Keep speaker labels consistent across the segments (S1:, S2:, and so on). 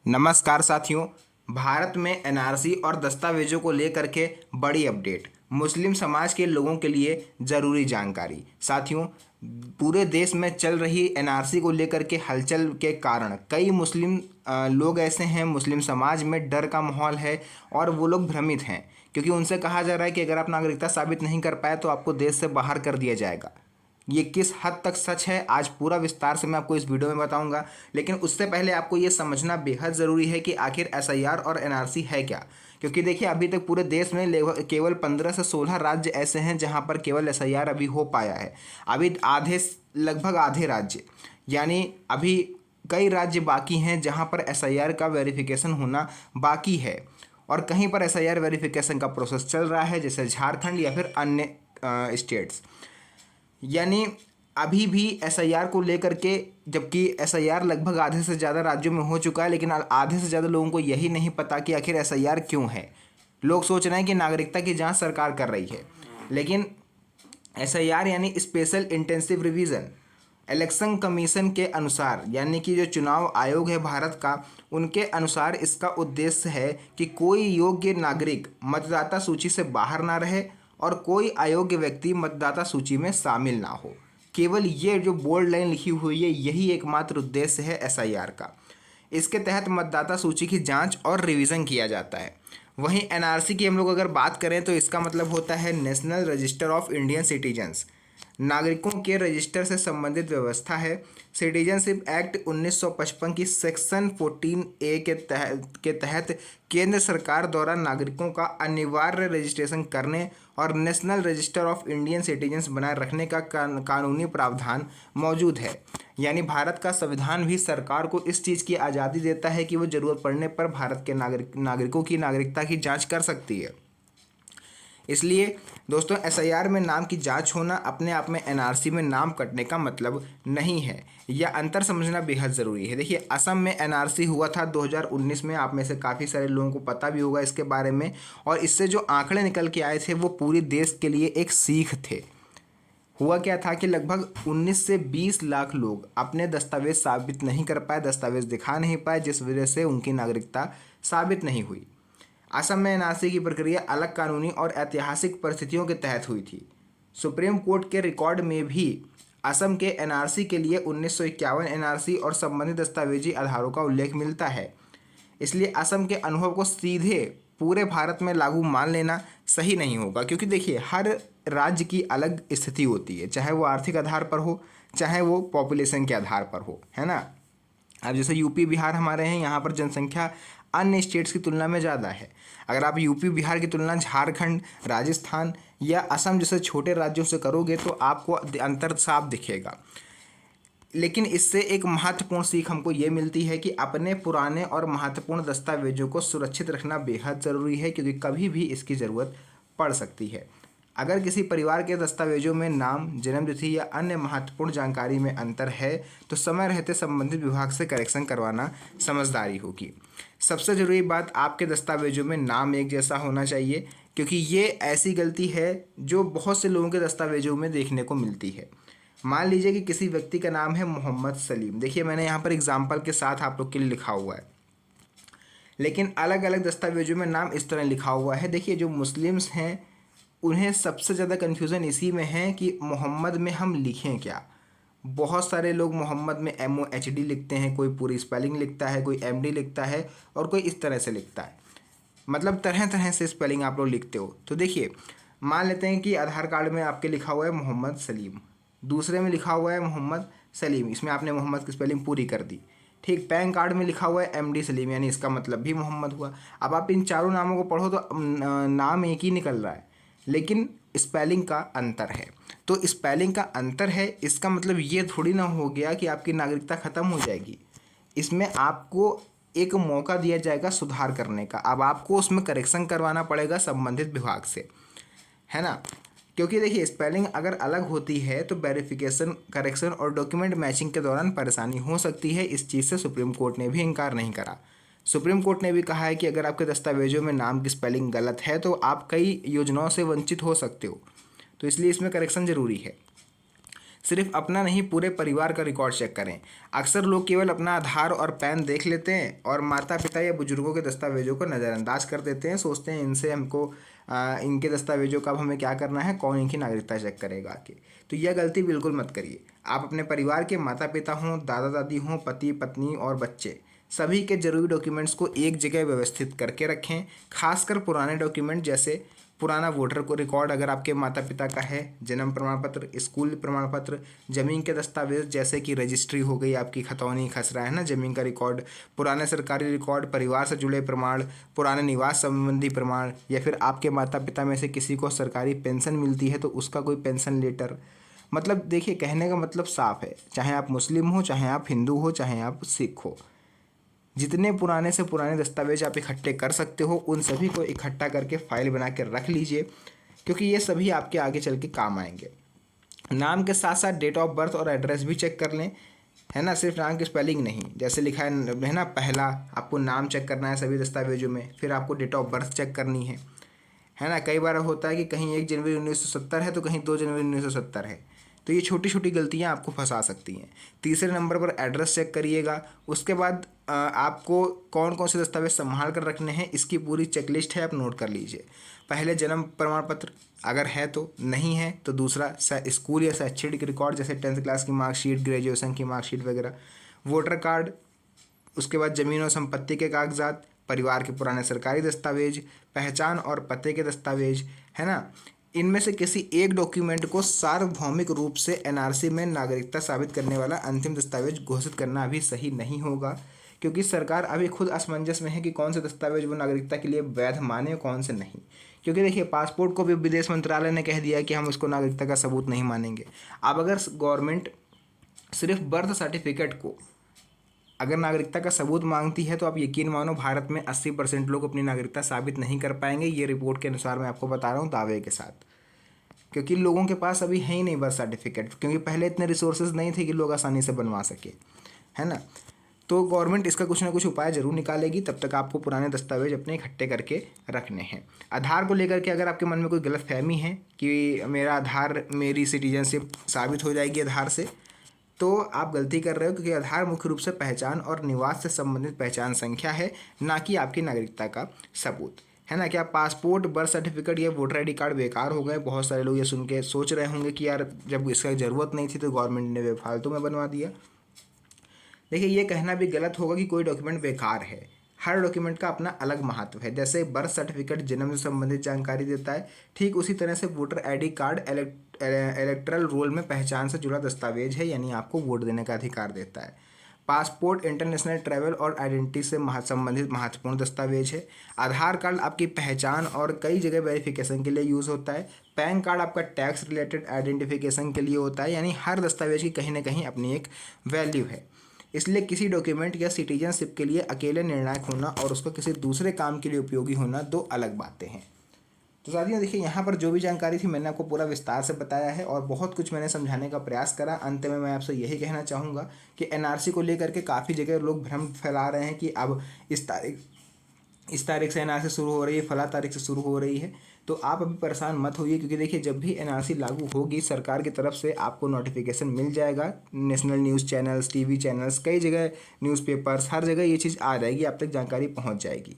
S1: नमस्कार साथियों। भारत में एनआरसी और दस्तावेजों को लेकर के बड़ी अपडेट, मुस्लिम समाज के लोगों के लिए ज़रूरी जानकारी। साथियों, पूरे देश में चल रही एनआरसी को लेकर के हलचल के कारण कई मुस्लिम लोग ऐसे हैं, मुस्लिम समाज में डर का माहौल है और वो लोग भ्रमित हैं, क्योंकि उनसे कहा जा रहा है कि अगर आप नागरिकता साबित नहीं कर पाए तो आपको देश से बाहर कर दिया जाएगा। ये किस हद तक सच है, आज पूरा विस्तार से मैं आपको इस वीडियो में बताऊंगा। लेकिन उससे पहले आपको ये समझना बेहद ज़रूरी है कि आखिर एसआईआर और एनआरसी है क्या। क्योंकि देखिए, अभी तक पूरे देश में केवल 15 से 16 राज्य ऐसे हैं जहां पर केवल एसआईआर अभी हो पाया है। अभी लगभग आधे राज्य, यानी अभी कई राज्य बाकी हैं जहां पर एसआईआर का वेरिफिकेशन होना बाकी है, और कहीं पर एसआईआर वेरिफिकेशन का प्रोसेस चल रहा है, जैसे झारखंड या फिर अन्य स्टेट्स। यानी अभी भी एसआईआर को लेकर के, जबकि एसआईआर लगभग आधे से ज़्यादा राज्यों में हो चुका है, लेकिन आधे से ज़्यादा लोगों को यही नहीं पता कि आखिर एसआईआर क्यों है। लोग सोच रहे हैं कि नागरिकता की जांच सरकार कर रही है, लेकिन एसआईआर यानी special intensive revision, election commission के अनुसार, यानी कि जो चुनाव आयोग है भारत का, उनके अनुसार इसका उद्देश्य है कि कोई योग्य नागरिक मतदाता सूची से बाहर ना रहे और कोई अयोग्य व्यक्ति मतदाता सूची में शामिल ना हो। केवल ये जो बोल्ड लाइन लिखी हुई है, यही एकमात्र उद्देश्य है एसआईआर का। इसके तहत मतदाता सूची की जांच और रिवीजन किया जाता है। वहीं एनआरसी की हम लोग अगर बात करें तो इसका मतलब होता है national register of Indian citizens, नागरिकों के रजिस्टर से संबंधित व्यवस्था है। सिटीजनशिप एक्ट 1955 की सेक्शन 14A के तहत केंद्र सरकार द्वारा नागरिकों का अनिवार्य रजिस्ट्रेशन करने और national register of Indian citizens बनाए रखने का कानूनी प्रावधान मौजूद है। यानी भारत का संविधान भी सरकार को इस चीज़ की आज़ादी देता है कि वो ज़रूरत पड़ने पर भारत के नागरिकों की नागरिकता की जाँच कर सकती है। इसलिए दोस्तों, एसआईआर में नाम की जांच होना अपने आप में एनआरसी में नाम कटने का मतलब नहीं है। यह अंतर समझना बेहद ज़रूरी है। देखिए, असम में एनआरसी हुआ था 2019 में, आप में से काफ़ी सारे लोगों को पता भी होगा इसके बारे में, और इससे जो आंकड़े निकल के आए थे वो पूरे देश के लिए एक सीख थे। हुआ क्या था कि लगभग 19 से 20 लाख लोग अपने दस्तावेज साबित नहीं कर पाए, दस्तावेज दिखा नहीं पाए, जिस वजह से उनकी नागरिकता साबित नहीं हुई। असम में एनआरसी की प्रक्रिया अलग कानूनी और ऐतिहासिक परिस्थितियों के तहत हुई थी। सुप्रीम कोर्ट के रिकॉर्ड में भी असम के एनआरसी के लिए 1951 एनआरसी और संबंधित दस्तावेजी आधारों का उल्लेख मिलता है। इसलिए असम के अनुभव को सीधे पूरे भारत में लागू मान लेना सही नहीं होगा, क्योंकि देखिए, हर राज्य की अलग स्थिति होती है, चाहे वो आर्थिक आधार पर हो, चाहे वो पॉपुलेशन के आधार पर हो, है ना। अब जैसे यूपी बिहार हमारे हैं, यहाँ पर जनसंख्या अन्य स्टेट्स की तुलना में ज़्यादा है। अगर आप यूपी बिहार की तुलना झारखंड, राजस्थान या असम जैसे छोटे राज्यों से करोगे तो आपको अंतर साफ दिखेगा। लेकिन इससे एक महत्वपूर्ण सीख हमको ये मिलती है कि अपने पुराने और महत्वपूर्ण दस्तावेजों को सुरक्षित रखना बेहद ज़रूरी है, क्योंकि कभी भी इसकी ज़रूरत पड़ सकती है। अगर किसी परिवार के दस्तावेजों में नाम, जन्मतिथि या अन्य महत्वपूर्ण जानकारी में अंतर है तो समय रहते संबंधित विभाग से करेक्शन करवाना समझदारी होगी। सबसे ज़रूरी बात, आपके दस्तावेजों में नाम एक जैसा होना चाहिए, क्योंकि ये ऐसी गलती है जो बहुत से लोगों के दस्तावेजों में देखने को मिलती है। मान लीजिए कि किसी व्यक्ति का नाम है मोहम्मद सलीम। देखिए, मैंने यहाँ पर एग्जाम्पल के साथ आप लोग के लिए लिखा हुआ है, लेकिन अलग अलग दस्तावेजों में नाम इस तरह लिखा हुआ है। देखिए, जो मुस्लिम्स हैं उन्हें सबसे ज़्यादा कन्फ्यूज़न इसी में है कि मोहम्मद में हम लिखें क्या। बहुत सारे लोग मोहम्मद में MOHD लिखते हैं, कोई पूरी स्पेलिंग लिखता है, कोई MD लिखता है, और कोई इस तरह से लिखता है। मतलब तरह तरह से स्पेलिंग आप लोग लिखते हो। तो देखिए, मान लेते हैं कि आधार कार्ड में आपके लिखा हुआ है मोहम्मद सलीम, दूसरे में लिखा हुआ है मोहम्मद सलीम, इसमें आपने मोहम्मद की स्पेलिंग पूरी कर दी। ठीक, पैन कार्ड में लिखा हुआ है MD सलीम, यानी इसका मतलब भी मोहम्मद हुआ। अब आप इन चारों नामों को पढ़ो तो नाम एक ही निकल रहा है, लेकिन स्पेलिंग का अंतर है। तो स्पेलिंग का अंतर है, इसका मतलब ये थोड़ी ना हो गया कि आपकी नागरिकता ख़त्म हो जाएगी। इसमें आपको एक मौका दिया जाएगा सुधार करने का। अब आपको उसमें करेक्शन करवाना पड़ेगा संबंधित विभाग से, है ना। क्योंकि देखिए, स्पेलिंग अगर अलग होती है तो वेरिफिकेशन, करेक्शन और डॉक्यूमेंट मैचिंग के दौरान परेशानी हो सकती है। इस चीज़ से सुप्रीम कोर्ट ने भी इनकार नहीं करा। सुप्रीम कोर्ट ने भी कहा है कि अगर आपके दस्तावेजों में नाम की स्पेलिंग गलत है तो आप कई योजनाओं से वंचित हो सकते हो, तो इसलिए इसमें करेक्शन ज़रूरी है। सिर्फ अपना नहीं, पूरे परिवार का रिकॉर्ड चेक करें। अक्सर लोग केवल अपना आधार और पैन देख लेते हैं और माता पिता या बुजुर्गों के दस्तावेजों को नज़रअंदाज कर देते हैं। सोचते हैं इनसे हमको इनके दस्तावेजों का अब हमें क्या करना है, कौन इनकी नागरिकता चेक करेगा आके। तो यह गलती बिल्कुल मत करिए। आप अपने परिवार के माता पिता हों, दादा दादी हों, पति पत्नी और बच्चे, सभी के जरूरी डॉक्यूमेंट्स को एक जगह व्यवस्थित करके रखें। खासकर पुराने डॉक्यूमेंट जैसे पुराना वोटर को रिकॉर्ड अगर आपके माता पिता का है, जन्म प्रमाण पत्र, स्कूल प्रमाण पत्र, ज़मीन के दस्तावेज जैसे कि रजिस्ट्री हो गई आपकी, खतौनी खसरा है ना, ज़मीन का रिकॉर्ड, पुराने सरकारी रिकॉर्ड, परिवार से जुड़े प्रमाण, पुराने निवास संबंधी प्रमाण, या फिर आपके माता पिता में से किसी को सरकारी पेंशन मिलती है तो उसका कोई पेंशन लेटर। मतलब देखिए, कहने का मतलब साफ है, चाहे आप मुस्लिम हो, चाहे आप हिंदू हो, चाहे आप सिख हो, जितने पुराने से पुराने दस्तावेज आप इकट्ठे कर सकते हो उन सभी को इकट्ठा करके फाइल बना के रख लीजिए, क्योंकि ये सभी आपके आगे चल के काम आएंगे। नाम के साथ साथ डेट ऑफ बर्थ और एड्रेस भी चेक कर लें, है ना, सिर्फ नाम की स्पेलिंग नहीं। जैसे लिखा है ना, पहला आपको नाम चेक करना है सभी दस्तावेजों में, फिर आपको डेट ऑफ बर्थ चेक करनी है ना। कई बार होता है कि कहीं 1 जनवरी 1970 है तो कहीं 2 जनवरी 1970 है, तो ये छोटी छोटी गलतियाँ आपको फंसा सकती हैं। तीसरे नंबर पर एड्रेस चेक करिएगा। उसके बाद आपको कौन कौन से दस्तावेज संभाल कर रखने हैं इसकी पूरी चेकलिस्ट है, आप नोट कर लीजिए। पहले जन्म प्रमाण पत्र अगर है तो, नहीं है तो दूसरा स्कूल या शैक्षणिक रिकॉर्ड जैसे 10th क्लास की मार्कशीट, ग्रेजुएशन की मार्कशीट वगैरह, वोटर कार्ड, उसके बाद ज़मीन और संपत्ति के कागजात, परिवार के पुराने सरकारी दस्तावेज, पहचान और पते के दस्तावेज, है ना। इनमें से किसी एक डॉक्यूमेंट को सार्वभौमिक रूप से एनआरसी में नागरिकता साबित करने वाला अंतिम दस्तावेज घोषित करना अभी सही नहीं होगा, क्योंकि सरकार अभी खुद असमंजस में है कि कौन से दस्तावेज वो नागरिकता के लिए वैध माने और कौन से नहीं। क्योंकि देखिए, पासपोर्ट को भी विदेश मंत्रालय ने कह दिया कि हम उसको नागरिकता का सबूत नहीं मानेंगे। अब अगर गवर्नमेंट सिर्फ बर्थ सर्टिफिकेट को अगर नागरिकता का सबूत मांगती है तो आप यकीन मानो भारत में 80% लोग अपनी नागरिकता साबित नहीं कर पाएंगे। ये रिपोर्ट के अनुसार मैं आपको बता रहा हूँ दावे के साथ, क्योंकि लोगों के पास अभी है ही नहीं बर्थ सर्टिफिकेट, क्योंकि पहले इतने रिसोर्सेज नहीं थे कि लोग आसानी से बनवा सके, है ना। तो गवर्नमेंट इसका कुछ ना कुछ उपाय जरूर निकालेगी, तब तक आपको पुराने दस्तावेज अपने इकट्ठे करके रखने हैं। आधार को लेकर के अगर आपके मन में कोई गलतफहमी है कि मेरा आधार, मेरी सिटीजनशिप साबित हो जाएगी आधार से, तो आप गलती कर रहे हो, क्योंकि आधार मुख्य रूप से पहचान और निवास से संबंधित पहचान संख्या है, ना कि आपकी नागरिकता का सबूत, है ना। क्या पासपोर्ट, बर्थ सर्टिफिकेट या वोटर आईडी कार्ड बेकार हो गए? बहुत सारे लोग ये सुन के सोच रहे होंगे कि यार जब इसका ज़रूरत नहीं थी तो गवर्नमेंट ने बेफालतू में बनवा दिया। देखिए, ये कहना भी गलत होगा कि कोई डॉक्यूमेंट बेकार है। हर डॉक्यूमेंट का अपना अलग महत्व है। जैसे बर्थ सर्टिफिकेट जन्म से संबंधित जानकारी देता है, ठीक उसी तरह से voter ID card electoral roll में पहचान से जुड़ा दस्तावेज है, यानी आपको वोट देने का अधिकार देता है। पासपोर्ट इंटरनेशनल ट्रैवल और आइडेंटिटी से संबंधित महत्वपूर्ण दस्तावेज है। आधार कार्ड आपकी पहचान और कई जगह वेरिफिकेशन के लिए यूज़ होता है। पैन कार्ड आपका टैक्स रिलेटेड आइडेंटिफिकेशन के लिए होता है। यानी हर दस्तावेज की कहीं ना कहीं अपनी एक वैल्यू है। इसलिए किसी डॉक्यूमेंट या सिटीजनशिप के लिए अकेले निर्णायक होना और उसका किसी दूसरे काम के लिए उपयोगी होना दो अलग बातें हैं। तो साथियों, देखिए, यहाँ पर जो भी जानकारी थी मैंने आपको पूरा विस्तार से बताया है और बहुत कुछ मैंने समझाने का प्रयास करा। अंत में मैं आपसे यही कहना चाहूँगा कि एनआरसी को लेकर के काफ़ी जगह लोग भ्रम फैला रहे हैं कि अब इस तारीख से एनआरसी शुरू हो रही है, फला तारीख से शुरू हो रही है। तो आप अभी परेशान मत होइए, क्योंकि देखिए, जब भी एनआरसी लागू होगी सरकार की तरफ से आपको नोटिफिकेशन मिल जाएगा। National news channels, TV channels, कई जगह न्यूज़पेपर्स, हर जगह ये चीज़ आ जाएगी, आप तक जानकारी पहुंच जाएगी।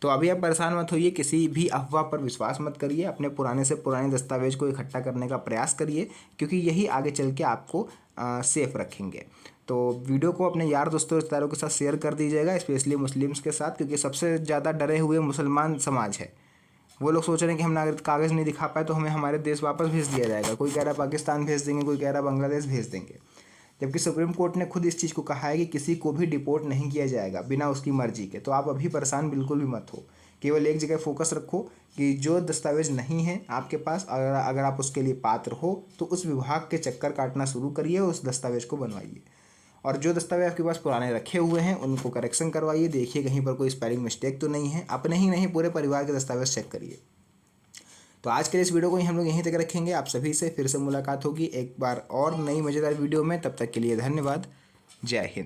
S1: तो अभी आप परेशान मत होइए, किसी भी अफवाह पर विश्वास मत करिए। अपने पुराने से पुराने दस्तावेज को इकट्ठा करने का प्रयास करिए, क्योंकि यही आगे चल के आपको सेफ रखेंगे। तो वीडियो को अपने यार दोस्तों रिश्तेदारों के साथ शेयर कर दीजिएगा, स्पेशली मुस्लिम्स के साथ, क्योंकि सबसे ज़्यादा डरे हुए मुसलमान समाज है। वो लोग सोच रहे हैं कि हम नागरिक कागज़ नहीं दिखा पाए तो हमें हमारे देश वापस भेज दिया जाएगा। कोई कह रहा है पाकिस्तान भेज देंगे, कोई कह रहा है बांग्लादेश भेज देंगे, जबकि सुप्रीम कोर्ट ने खुद इस चीज़ को कहा है कि किसी को भी डिपोर्ट नहीं किया जाएगा बिना उसकी मर्जी के। तो आप अभी परेशान बिल्कुल भी मत हो, केवल एक जगह फोकस रखो कि जो दस्तावेज नहीं है आपके पास, अगर आप उसके लिए पात्र हो तो उस विभाग के चक्कर काटना शुरू करिए, उस दस्तावेज को बनवाइए। और जो दस्तावेज आपके पास पुराने रखे हुए हैं उनको करेक्शन करवाइए, देखिए कहीं पर कोई स्पेलिंग मिस्टेक तो नहीं है। अपने ही नहीं, पूरे परिवार के दस्तावेज चेक करिए। तो आज के इस वीडियो को हम लोग यहीं तक रखेंगे। आप सभी से फिर से मुलाकात होगी एक बार और नई मज़ेदार वीडियो में। तब तक के लिए धन्यवाद। जय हिंद।